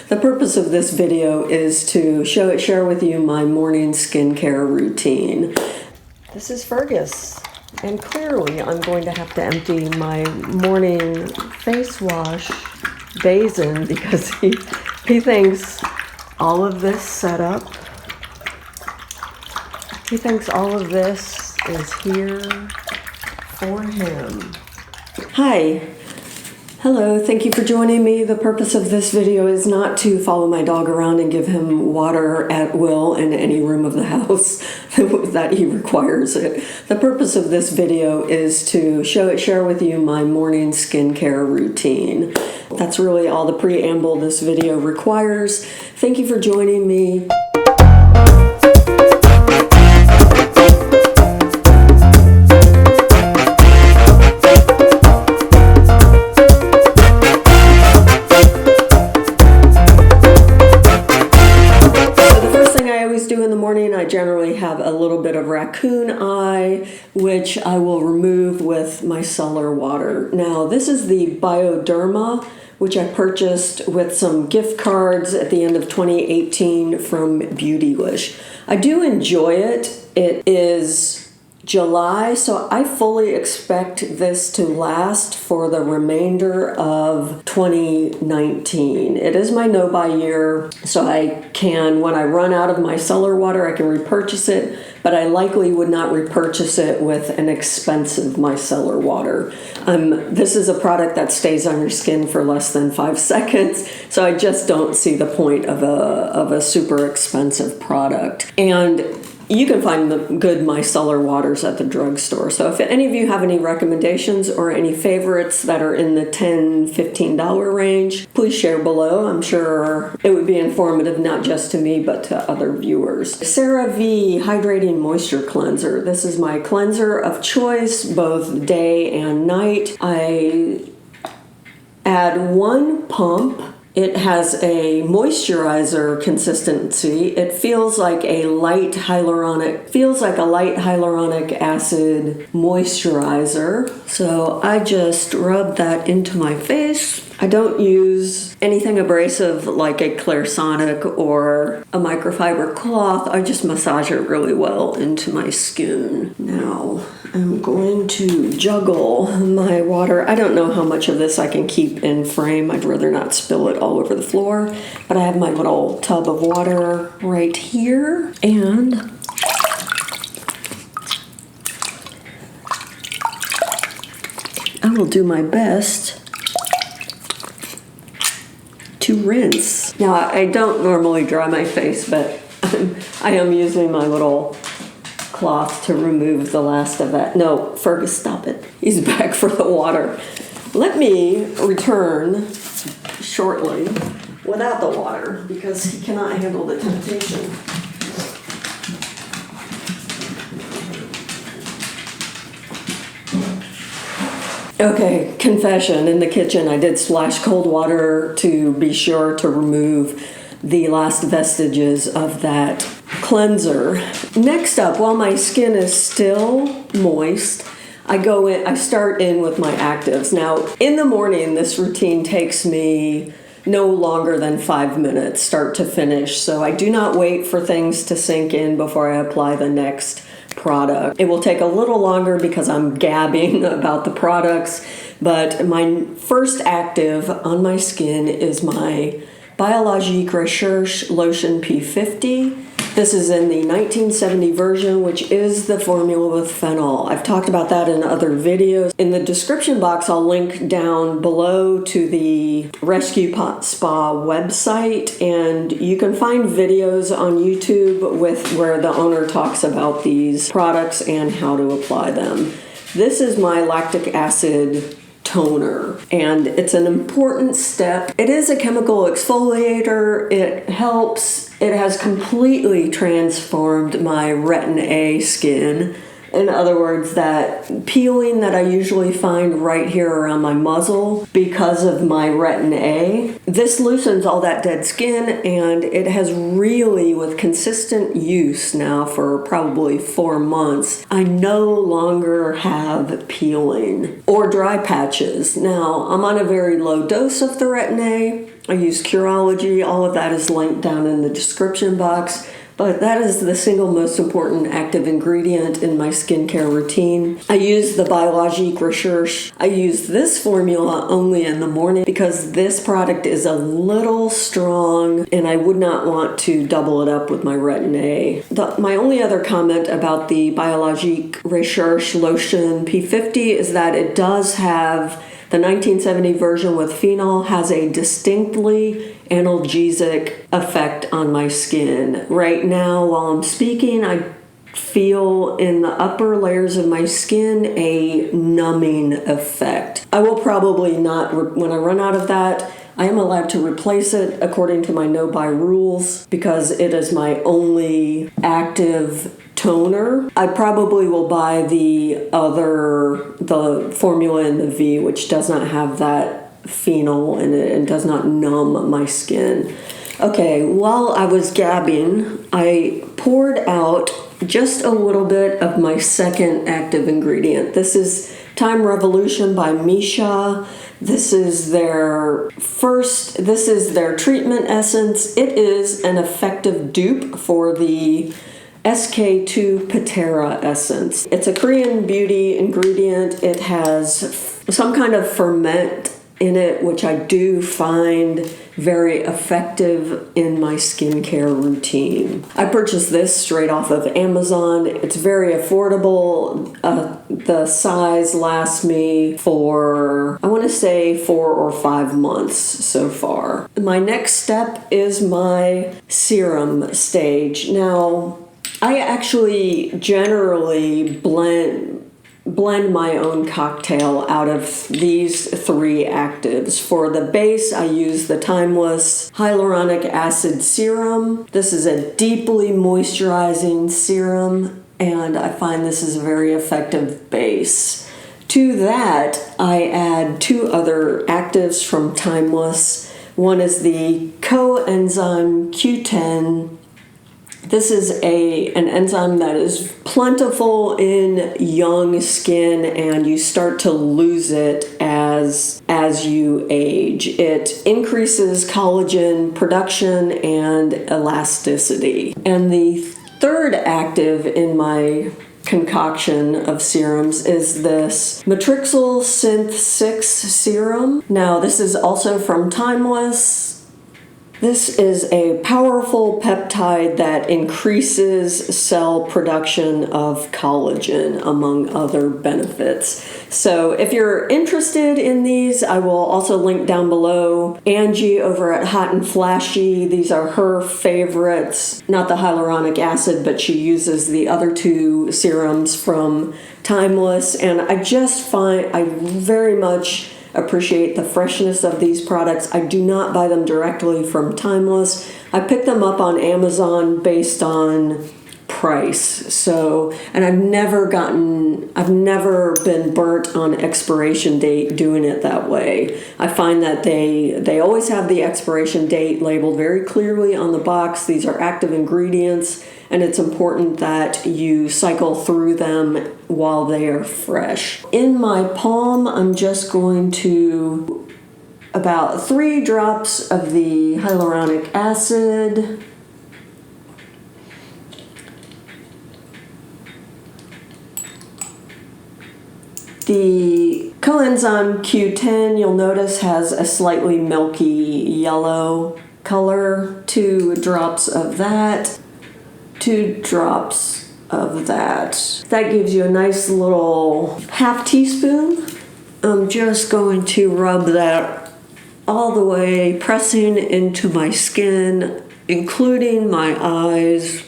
The purpose of this video is to share with you my morning skincare routine. This is Fergus, and clearly I'm going to have to empty my morning face wash basin because he thinks all of this setup, he thinks all of this is here for him. Hi. Hello, thank you for joining me. The purpose of this video is not to follow my dog around and give him water at will in any room of the house that he requires it. The purpose of this video is to share with you my morning skincare routine. That's really all the preamble this video requires. Thank you for joining me. I generally have a little bit of raccoon eye, which I will remove with micellar water. Now, this is the Bioderma, which I purchased with some gift cards at the end of 2018 from Beautylish. I do enjoy it. It is July, so I fully expect this to last for the remainder of 2019. It is my no-buy year, so I can, when I run out of micellar water, I can repurchase it, but I likely would not repurchase it with an expensive micellar water. This is a product that stays on your skin for less than 5 seconds, so I just don't see the point of a super expensive product. And you can find the good micellar waters at the drugstore. So if any of you have any recommendations or any favorites that are in the $10, $15 range, please share below. I'm sure it would be informative not just to me, but to other viewers. CeraVe Hydrating Moisture Cleanser. This is my cleanser of choice, both day and night. I add 1 pump. It has a moisturizer consistency. It feels like a light hyaluronic acid moisturizer. So I just rub that into my face. I don't use anything abrasive like a Clarisonic or a microfiber cloth. I just massage it really well into my skin. Now I'm going to juggle my water. I don't know how much of this I can keep in frame. I'd rather not spill it all over the floor. But I have my little tub of water right here. And I will do my best to rinse. Now, I don't normally dry my face, but I am using my little cloth to remove the last of that. No, Fergus, stop it. He's back for the water. Let me return shortly without the water because he cannot handle the temptation. Okay, confession. In the kitchen, I did splash cold water to be sure to remove the last vestiges of that cleanser. Next up, while my skin is still moist, I start in with my actives. Now, in the morning, this routine takes me no longer than 5 minutes, start to finish. So I do not wait for things to sink in before I apply the next product. It will take a little longer because I'm gabbing about the products, but my first active on my skin is my Biologique Recherche Lotion P50. This is in the 1970 version, which is the formula with phenol. I've talked about that in other videos. In the description box, I'll link down below to the Rescue Spa website, and you can find videos on YouTube where the owner talks about these products and how to apply them. This is my lactic acid toner, and it's an important step. It is a chemical exfoliator. It helps. It has completely transformed my Retin A skin. In other words, that peeling that I usually find right here around my muzzle because of my retin A. This loosens all that dead skin, and it has really, with consistent use now for probably 4 months, I no longer have peeling or dry patches. Now, I'm on a very low dose of the retin A. I use Curology. All of that is linked down in the description box. But that is the single most important active ingredient in my skincare routine. I use the Biologique Recherche. I use this formula only in the morning because this product is a little strong and I would not want to double it up with my retin A. My only other comment about the Biologique Recherche Lotion P50 is that it does have the 1970 version with Phenol has a distinctly analgesic effect on my skin. Right now, while I'm speaking, I feel in the upper layers of my skin a numbing effect. I will probably not, when I run out of that, I am allowed to replace it according to my no-buy rules because it is my only active toner. I probably will buy the formula in the V, which does not have that phenol in it and does not numb my skin. Okay, while I was gabbing, I poured out just a little bit of my second active ingredient. This is Time Revolution by Misha. This is their treatment essence. It is an effective dupe for the SK2 Patera essence. It's a Korean beauty ingredient. It has some kind of ferment in it, which I do find very effective in my skincare routine. I purchased this straight off of Amazon. It's very affordable. The size lasts me for, I want to say, 4 or 5 months so far. My next step is my serum stage. Now, I actually generally blend my own cocktail out of these 3 actives. For the base, I use the Timeless Hyaluronic Acid Serum. This is a deeply moisturizing serum, and I find this is a very effective base. To that, I add 2 other actives from Timeless. One is the coenzyme Q10. This is an enzyme that is plentiful in young skin, and you start to lose it as you age. It increases collagen production and elasticity. And the third active in my concoction of serums is this Matrixyl Synth 6 serum. Now, this is also from Timeless. This is a powerful peptide that increases cell production of collagen, among other benefits. So if you're interested in these, I will also link down below Angie over at Hot and Flashy. These are her favorites, not the hyaluronic acid, but she uses the other 2 serums from Timeless. And I just find I very much appreciate the freshness of these products. I do not buy them directly from Timeless. I pick them up on Amazon based on price. So, and I've never been burnt on expiration date doing it that way. I find that they always have the expiration date labeled very clearly on the box. These are active ingredients, and it's important that you cycle through them while they are fresh. In my palm, I'm just going to about 3 drops of the hyaluronic acid. The coenzyme Q10, you'll notice, has a slightly milky yellow color. 2 drops of that. 2 drops of that. That gives you a nice little half teaspoon. I'm just going to rub that all the way, pressing into my skin, including my eyes.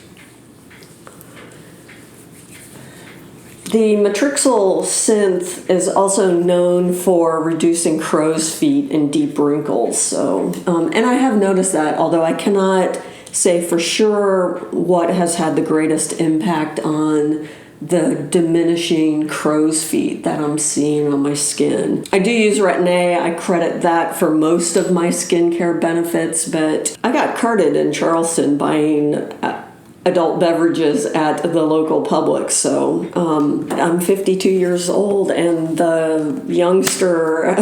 The Matrixyl Synth is also known for reducing crow's feet and deep wrinkles. So, and I have noticed that, although I cannot say for sure what has had the greatest impact on the diminishing crow's feet that I'm seeing on my skin. I do use Retin-A. I credit that for most of my skincare benefits, but I got carded in Charleston buying adult beverages at the local Publix. So I'm 52 years old, and the youngster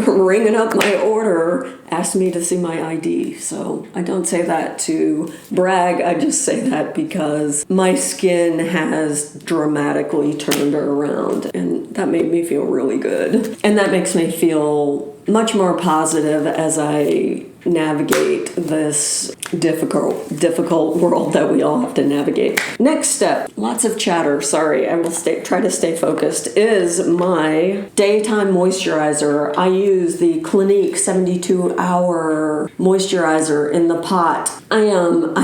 ringing up my order asked me to see my ID. So I don't say that to brag. I just say that because my skin has dramatically turned around, and that made me feel really good. And that makes me feel much more positive as I navigate this difficult world that we all have to navigate. Next step, lots of chatter, sorry, I will try to stay focused, is my daytime moisturizer. I use the Clinique 72-hour moisturizer in the pot. I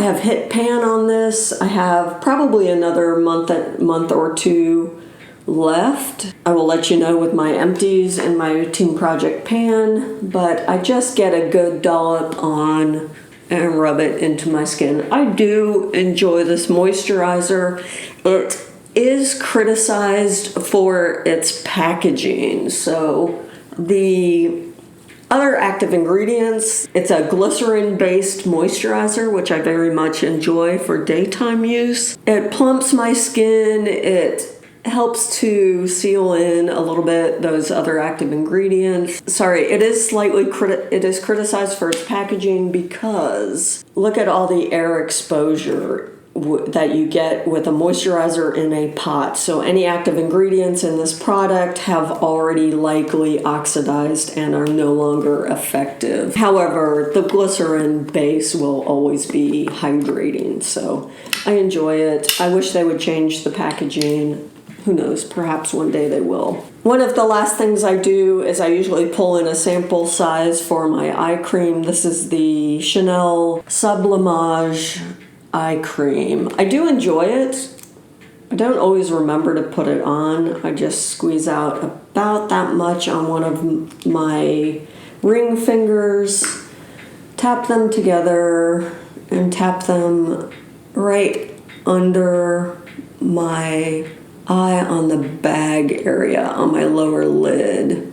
have hit pan on this. I have probably another month or two left. I will let you know with my empties in my Team Project pan, but I just get a good dollop on and rub it into my skin. I do enjoy this moisturizer. It is criticized for its packaging. So the other active ingredients, it's a glycerin-based moisturizer, which I very much enjoy for daytime use. It plumps my skin. It helps to seal in a little bit those other active ingredients. Sorry, it is criticized for its packaging because look at all the air exposure that you get with a moisturizer in a pot. So any active ingredients in this product have already likely oxidized and are no longer effective. However, the glycerin base will always be hydrating, so I enjoy it. I wish they would change the packaging. Who knows, perhaps one day they will. One of the last things I do is I usually pull in a sample size for my eye cream. This is the Chanel Sublimage eye cream. I do enjoy it. I don't always remember to put it on. I just squeeze out about that much on one of my ring fingers, tap them together, and tap them right under my eye on the bag area on my lower lid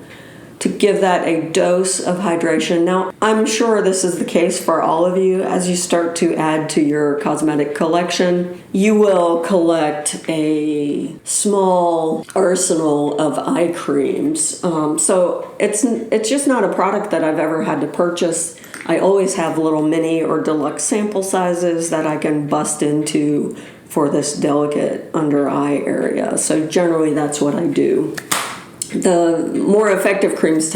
to give that a dose of hydration. Now, I'm sure this is the case for all of you. As you start to add to your cosmetic collection, you will collect a small arsenal of eye creams. So it's just not a product that I've ever had to purchase. I always have little mini or deluxe sample sizes that I can bust into for this delicate under eye area. So generally that's what I do. The more effective creams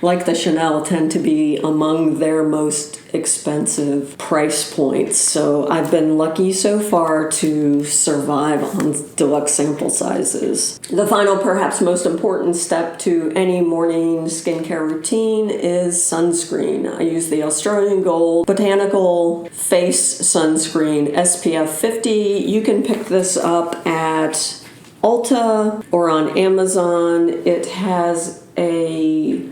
like the Chanel, tend to be among their most expensive price points. So I've been lucky so far to survive on deluxe sample sizes. The final, perhaps most important step to any morning skincare routine is sunscreen. I use the Australian Gold Botanical Face Sunscreen SPF 50. You can pick this up at Ulta or on Amazon. It has a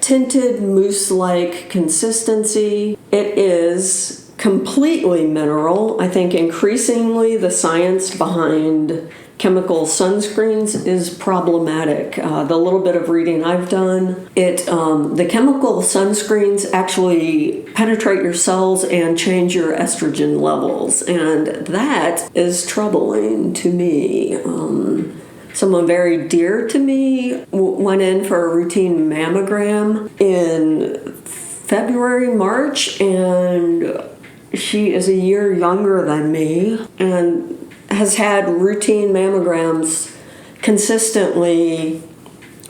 tinted mousse-like consistency. It is completely mineral. I think increasingly the science behind chemical sunscreens is problematic. The little bit of reading I've done, the chemical sunscreens actually penetrate your cells and change your estrogen levels, and that is troubling to me. Someone very dear to me went in for a routine mammogram in February, March, and she is a year younger than me and has had routine mammograms consistently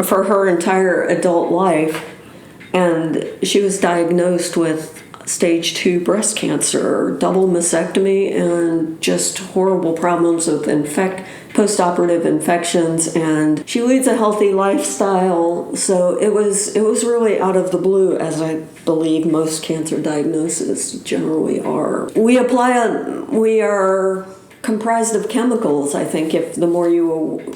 for her entire adult life. And she was diagnosed with stage 2 breast cancer, double mastectomy, and just horrible problems with post-operative infections, and she leads a healthy lifestyle. So it was really out of the blue, as I believe most cancer diagnoses generally are. We are comprised of chemicals. I think if the more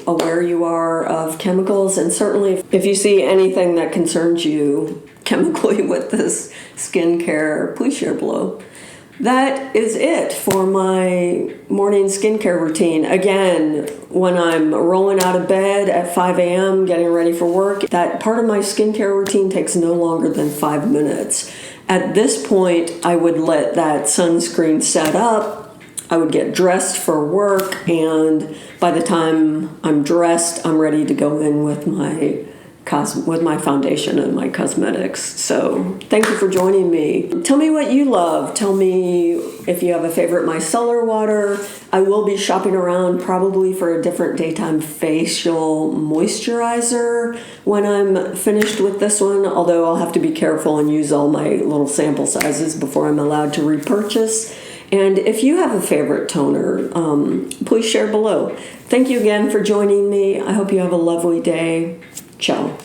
aware you are of chemicals, and certainly if you see anything that concerns you chemically with this skincare, please share below. that is it for my morning skincare routine. Again, when I'm rolling out of bed at 5 a.m., getting ready for work, that part of my skincare routine takes no longer than 5 minutes. At this point, I would let that sunscreen set up. I would get dressed for work, and by the time I'm dressed, I'm ready to go in with my foundation and my cosmetics. So thank you for joining me. Tell me what you love. Tell me if you have a favorite micellar water. I will be shopping around probably for a different daytime facial moisturizer when I'm finished with this one, although I'll have to be careful and use all my little sample sizes before I'm allowed to repurchase. And if you have a favorite toner, please share below. Thank you again for joining me. I hope you have a lovely day. Ciao.